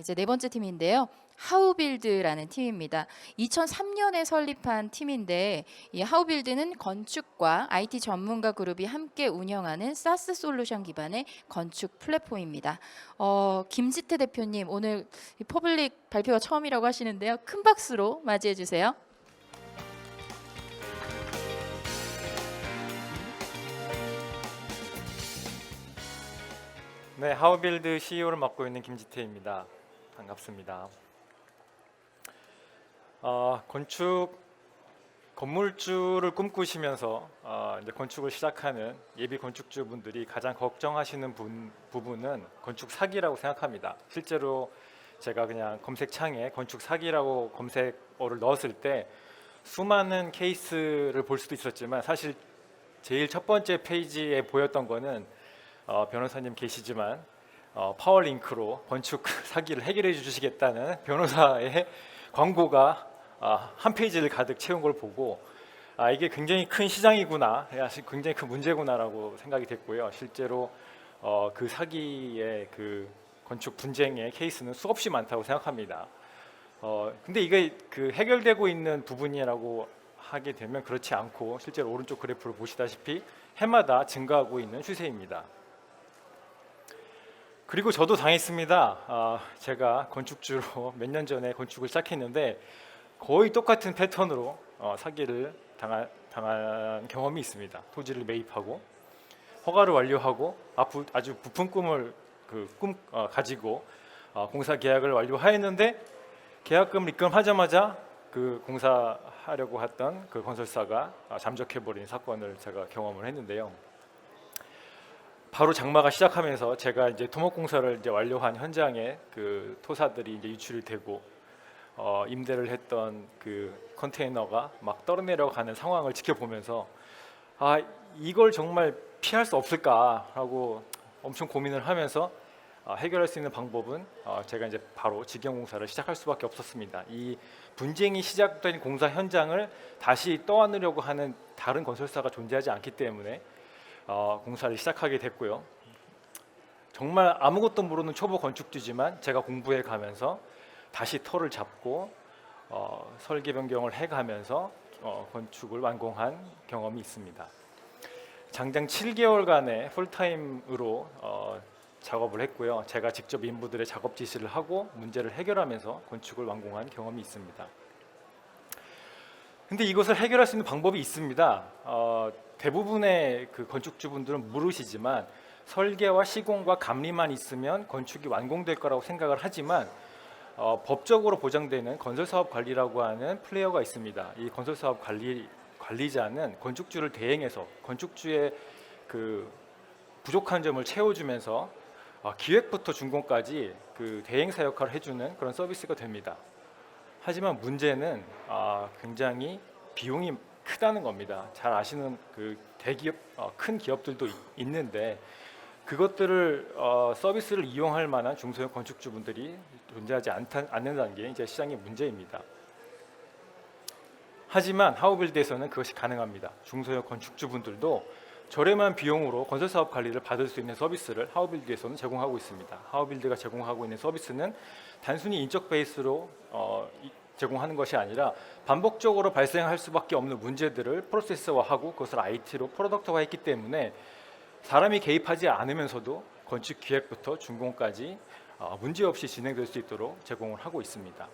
이제 네 번째 팀인데요. 하우빌드라는 팀입니다. 2003년에 설립한 팀인데 이 하우빌드는 건축과 IT 전문가 그룹이 함께 운영하는 사스 솔루션 기반의 건축 플랫폼입니다. 김지태 대표님 오늘 이 퍼블릭 발표가 처음이라고 하시는데요. 큰 박수로 맞이해 주세요. 네, 하우빌드 CEO를 맡고 있는 김지태입니다. 반갑습니다. 건물주를 꿈꾸시면서 이제 건축을 시작하는 예비 건축주분들이 가장 걱정하시는 부분은 건축 사기라고 생각합니다. 실제로 제가 그냥 검색창에 건축 사기라고 검색어를 넣었을 때 수많은 케이스를 볼 수도 있었지만 사실 제일 첫 번째 페이지에 보였던 거는 변호사님 계시지만 파워링크로 건축 사기를 해결해 주시겠다는 변호사의 광고가 한 페이지를 가득 채운 걸 보고 이게 굉장히 큰 시장이구나, 굉장히 큰 문제구나라고 생각이 됐고요. 실제로 그 사기의 그 건축 분쟁의 케이스는 수없이 많다고 생각합니다. 근데 이게 그 해결되고 있는 부분이라고 하게 되면 그렇지 않고 실제로 오른쪽 그래프를 보시다시피 해마다 증가하고 있는 추세입니다. 그리고 저도 당했습니다. 제가 건축주로 몇 년 전에 건축을 시작했는데 거의 똑같은 패턴으로 사기를 당한 경험이 있습니다. 토지를 매입하고 허가를 완료하고 아주 부푼 꿈을 가지고 공사 계약을 완료하였는데 계약금을 입금하자마자 그 공사하려고 했던 그 건설사가 잠적해버린 사건을 제가 경험을 했는데요. 바로 장마가 시작하면서 제가 이제 토목공사를 이제 완료한 현장에 그 토사들이 이제 유출이 되고 임대를 했던 그 컨테이너가 막 떨어내려가는 상황을 지켜보면서 이걸 정말 피할 수 없을까라고 엄청 고민을 하면서 해결할 수 있는 방법은 제가 이제 바로 직영공사를 시작할 수밖에 없었습니다. 이 분쟁이 시작된 공사 현장을 다시 떠안으려고 하는 다른 건설사가 존재하지 않기 때문에 공사를 시작하게 됐고요. 정말 아무것도 모르는 초보 건축주지만 제가 공부해 가면서 다시 터를 잡고 설계 변경을 해가면서 건축을 완공한 경험이 있습니다. 장장 7개월간의 풀타임으로 작업을 했고요. 제가 직접 인부들의 작업 지시를 하고 문제를 해결하면서 건축을 완공한 경험이 있습니다. 근데 이것을 해결할 수 있는 방법이 있습니다. 대부분의 그 건축주분들은 모르시지만 설계와 시공과 감리만 있으면 건축이 완공될 거라고 생각을 하지만 법적으로 보장되는 건설사업관리라고 하는 플레이어가 있습니다. 이 건설사업 관리자는 건축주를 대행해서 건축주의 그 부족한 점을 채워주면서 기획부터 준공까지 그 대행사 역할을 해주는 그런 서비스가 됩니다. 하지만 문제는 굉장히 비용이 크다는 겁니다. 잘 아시는 그 대기업, 큰 기업들도 있는데 그것들을 서비스를 이용할 만한 중소형 건축주분들이 존재하지 않는다는 게 이제 시장의 문제입니다. 하지만 하우빌드에서는 그것이 가능합니다. 중소형 건축주분들도 저렴한 비용으로 건설사업 관리를 받을 수 있는 서비스를 하우빌드에서는 제공하고 있습니다. 하우빌드가 제공하고 있는 서비스는 단순히 인적 베이스로 제공하는 것이 아니라 반복적으로 발생할 수밖에 없는 문제들을 프로세스화하고 그것을 IT로 프로덕트화했기 때문에 사람이 개입하지 않으면서도 건축 기획부터 준공까지 문제없이 진행될 수 있도록 제공을 하고 있습니다.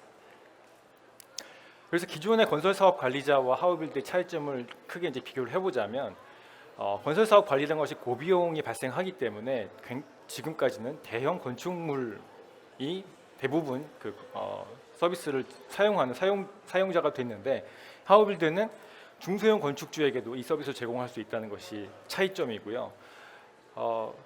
그래서 기존의 건설사업 관리자와 하우빌드의 차이점을 크게 이제 비교를 해보자면 건설사업 관리라는 것이 고비용이 발생하기 때문에 지금까지는 대형 건축물이 대부분 그 서비스를 사용하는 사용자가 됐는데 하우빌드는 중소형 건축주에게도 이 서비스를 제공할 수 있다는 것이 차이점이고요.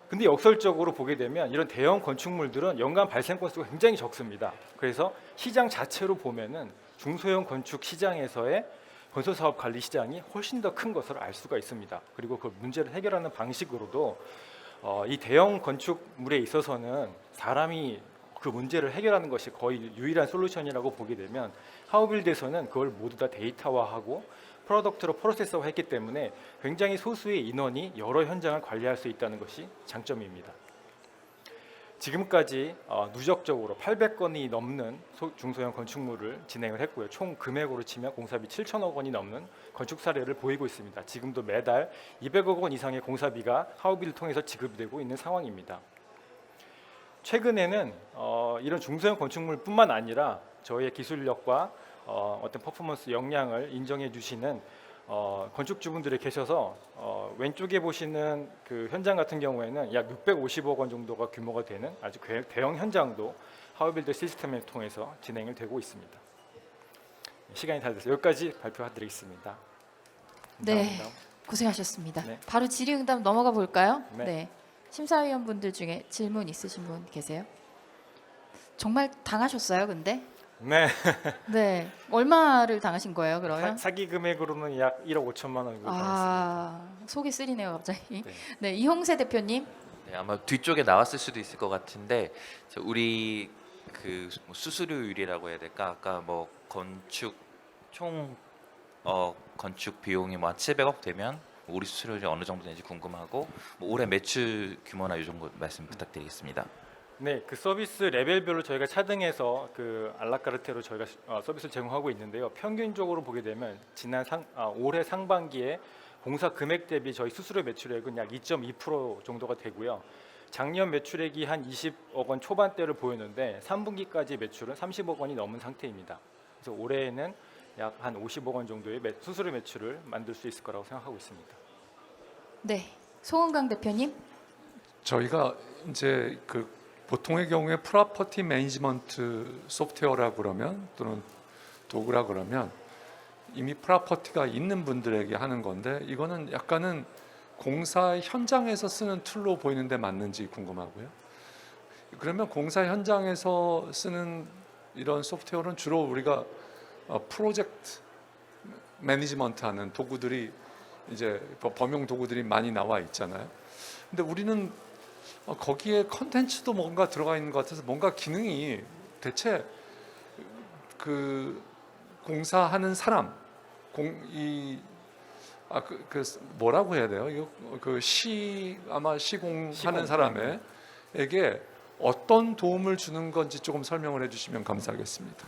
근데 역설적으로 보게 되면 이런 대형 건축물들은 연간 발생 건수가 굉장히 적습니다. 그래서 시장 자체로 보면은 중소형 건축 시장에서의 건설사업 관리 시장이 훨씬 더 큰 것을 알 수가 있습니다. 그리고 그 문제를 해결하는 방식으로도 이 대형 건축물에 있어서는 사람이 그 문제를 해결하는 것이 거의 유일한 솔루션이라고 보게 되면 하우빌드에서는 그걸 모두 다 데이터화하고 프로덕트로 프로세서화했기 때문에 굉장히 소수의 인원이 여러 현장을 관리할 수 있다는 것이 장점입니다. 지금까지 누적적으로 800건이 넘는 중소형 건축물을 진행을 했고요. 총 금액으로 치면 공사비 7천억 원이 넘는 건축 사례를 보이고 있습니다. 지금도 매달 200억 원 이상의 공사비가 하우빌을 통해서 지급되고 있는 상황입니다. 최근에는 이런 중소형 건축물뿐만 아니라 저희의 기술력과 어떤 퍼포먼스 역량을 인정해 주시는 건축주분들이 계셔서 왼쪽에 보시는 그 현장 같은 경우에는 약 650억 원 정도가 규모가 되는 아주 대형 현장도 하우빌드 시스템을 통해서 진행을 되고 있습니다. 시간이 다 돼서 여기까지 발표드리겠습니다. 네, 감사합니다. 고생하셨습니다. 네. 바로 질의응답 넘어가 볼까요? 네. 심사위원분들 중에 질문 있으신 분 계세요? 정말 당하셨어요, 근데? 네. 네. 얼마를 당하신 거예요, 그러면? 사기 금액으로는 약 1억 5천만 원 정도 당했습니다. 아, 속이 쓰리네요, 갑자기. 네. 네, 이홍세 대표님. 네, 아마 뒤쪽에 나왔을 수도 있을 것 같은데 우리 뭐 수수료율이라고 해야 될까? 아까 뭐 건축 총 건축 비용이 뭐 한 700억 되면 우리 수수료율이 어느 정도 되는지 궁금하고 뭐 올해 매출 규모나 이 정도 말씀 부탁드리겠습니다. 네, 그 서비스 레벨별로 저희가 차등해서 그 알라카르테로 저희가 서비스를 제공하고 있는데요. 평균적으로 보게 되면 올해 상반기에 공사 금액 대비 저희 수수료 매출액은 약 2.2% 정도가 되고요. 작년 매출액이 한 20억 원 초반대를 보였는데 3분기까지 매출은 30억 원이 넘은 상태입니다. 그래서 올해에는 약 한 50억 원 정도의 수수료 매출을 만들 수 있을 거라고 생각하고 있습니다. 네, 소은강 대표님. 저희가 이제 그 보통의 경우에 프로퍼티 매니지먼트 소프트웨어라 그러면 또는 도구라 그러면 이미 프로퍼티가 있는 분들에게 하는 건데 이거는 약간은 공사 현장에서 쓰는 툴로 보이는데 맞는지 궁금하고요. 그러면 공사 현장에서 쓰는 이런 소프트웨어는 주로 우리가 프로젝트 매니지먼트 하는 도구들이 이제 범용 도구들이 많이 나와 있잖아요. 근데 우리는 거기에 컨텐츠도 뭔가 들어가 있는 것 같아서 뭔가 기능이 대체 그 공사하는 사람 뭐라고 해야 돼요? 이거 아마 시공하는 사람에게 어떤 도움을 주는 건지 조금 설명을 해주시면 감사하겠습니다.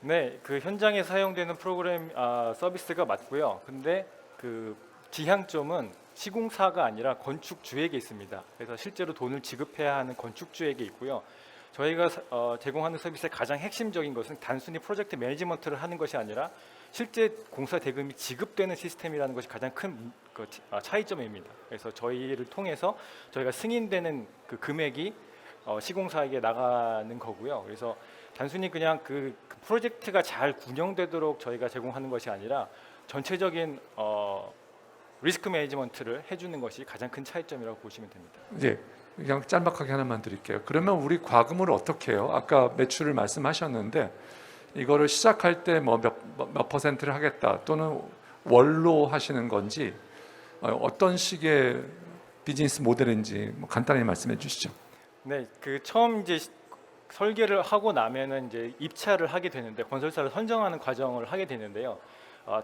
네, 그 현장에 사용되는 프로그램 서비스가 맞고요. 근데 그 지향점은 시공사가 아니라 건축주에게 있습니다. 그래서 실제로 돈을 지급해야 하는 건축주에게 있고요. 저희가 제공하는 서비스의 가장 핵심적인 것은 단순히 프로젝트 매니지먼트를 하는 것이 아니라 실제 공사 대금이 지급되는 시스템이라는 것이 가장 큰 차이점입니다. 그래서 저희를 통해서 저희가 승인되는 그 금액이 시공사에게 나가는 거고요. 그래서 단순히 그냥 그 프로젝트가 잘 운영되도록 저희가 제공하는 것이 아니라 전체적인 리스크 매니지먼트를 해주는 것이 가장 큰 차이점이라고 보시면 됩니다. 네, 그냥 짤막하게 하나만 드릴게요. 그러면 우리 과금을 어떻게 해요? 아까 매출을 말씀하셨는데 이거를 시작할 때 뭐 몇 퍼센트를 하겠다 또는 월로 하시는 건지 어떤 식의 비즈니스 모델인지 뭐 간단히 말씀해 주시죠. 네, 그 처음 이제 설계를 하고 나면은 이제 입찰을 하게 되는데 건설사를 선정하는 과정을 하게 되는데요.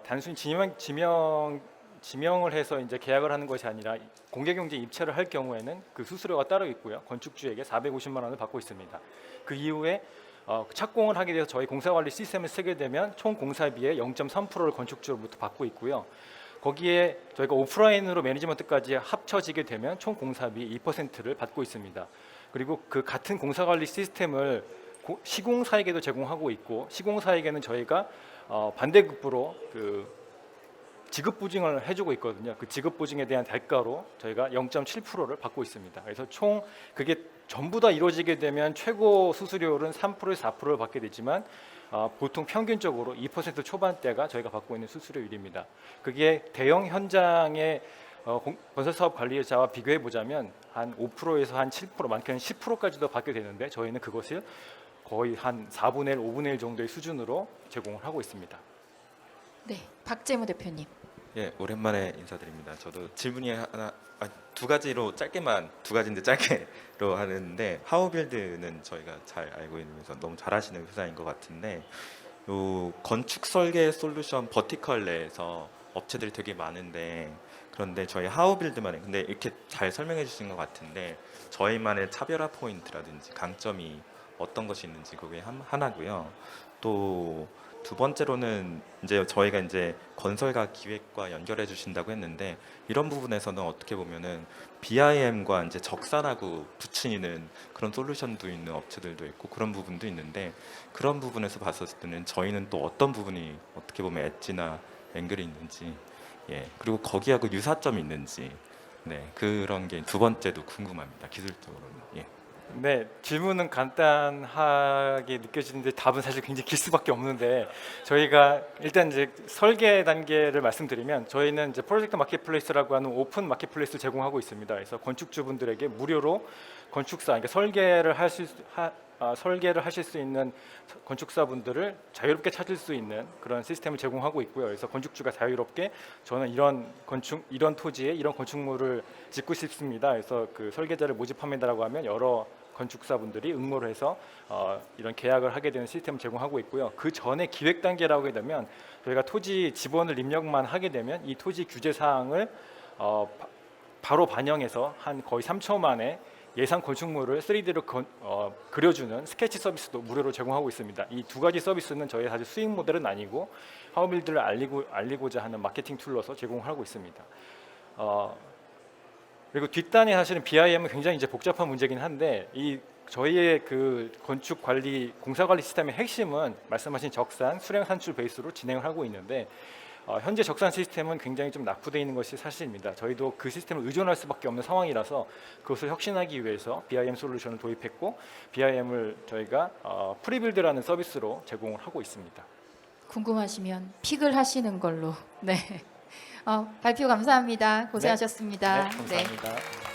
단순히 지명을 해서 이제 계약을 하는 것이 아니라 공개경쟁 입찰을 할 경우에는 그 수수료가 따로 있고요. 건축주에게 450만 원을 받고 있습니다. 그 이후에 착공을 하게 돼서 저희 공사관리 시스템을 쓰게 되면 총 공사비의 0.3%를 건축주로부터 받고 있고요. 거기에 저희가 오프라인으로 매니지먼트까지 합쳐지게 되면 총 공사비 2%를 받고 있습니다. 그리고 그 같은 공사관리 시스템을 시공사에게도 제공하고 있고 시공사에게는 저희가 반대급부로 그 지급보증을 해주고 있거든요. 그 지급보증에 대한 대가로 저희가 0.7%를 받고 있습니다. 그래서 총 그게 전부 다 이루어지게 되면 최고 수수료율은 3%에서 4%를 받게 되지만 보통 평균적으로 2% 초반대가 저희가 받고 있는 수수료율입니다. 그게 대형 현장의 건설사업 관리자와 비교해 보자면 한 5%에서 한 7%, 많게는 10%까지도 받게 되는데 저희는 그것을 거의 한 4분의 1, 5분의 1 정도의 수준으로 제공을 하고 있습니다. 네, 박재무 대표님. 예, 오랜만에 인사드립니다. 저도 질문이 두 가지로 두 가지인데 짧게로 하는데 하우빌드는 저희가 잘 알고 있면서 너무 잘하시는 회사인 것 같은데 요 건축 설계 솔루션 버티컬 내에서 업체들이 되게 많은데 그런데 저희 하우빌드만 근데 이렇게 잘 설명해 주신 것 같은데 저희만의 차별화 포인트라든지 강점이 어떤 것이 있는지 그게 하나고요. 또 두 번째로는 이제 저희가 이제 건설과 기획과 연결해 주신다고 했는데 이런 부분에서는 어떻게 보면은 BIM과 이제 적산하고 붙이는 그런 솔루션도 있는 업체들도 있고 그런 부분도 있는데 그런 부분에서 봤을 때는 저희는 또 어떤 부분이 어떻게 보면 엣지나 앵글이 있는지 그리고 거기하고 유사점이 있는지 그런 게 두 번째도 궁금합니다. 기술적으로는. 네, 질문은 간단하게 느껴지는데 답은 사실 굉장히 길 수밖에 없는데 저희가 일단 이제 설계 단계를 말씀드리면 저희는 이제 프로젝트 마켓플레이스라고 하는 오픈 마켓플레이스를 제공하고 있습니다. 그래서 건축주분들에게 무료로 건축사, 그러니까 설계를 하실 수 있는 건축사분들을 자유롭게 찾을 수 있는 그런 시스템을 제공하고 있고요. 그래서 건축주가 자유롭게 저는 이런 토지에 이런 건축물을 짓고 싶습니다. 그래서 그 설계자를 모집합니다라고 하면 여러 건축사분들이 응모를 해서 이런 계약을 하게 되는 시스템을 제공하고 있고요. 그 전에 기획 단계라고 하게 되면 저희가 토지 지번을 입력만 하게 되면 이 토지 규제 사항을 바로 반영해서 한 거의 3초 만에 예상 건축물을 3D로 그려주는 스케치 서비스도 무료로 제공하고 있습니다. 이 두 가지 서비스는 저희 사실 수익 모델은 아니고 하우빌드를 알리고자 하는 마케팅 툴로서 제공하고 있습니다. 그리고 뒷단에 사실은 BIM은 굉장히 이제 복잡한 문제긴 한데 저희의 그 건축 관리 공사 관리 시스템의 핵심은 말씀하신 적산 수량 산출 베이스로 진행을 하고 있는데 현재 적산 시스템은 굉장히 좀 낙후되어 있는 것이 사실입니다. 저희도 그 시스템을 의존할 수밖에 없는 상황이라서 그것을 혁신하기 위해서 BIM 솔루션을 도입했고 BIM을 저희가 프리빌드라는 서비스로 제공을 하고 있습니다. 궁금하시면 픽을 하시는 걸로. 네. 발표 감사합니다. 고생하셨습니다. 네, 감사합니다.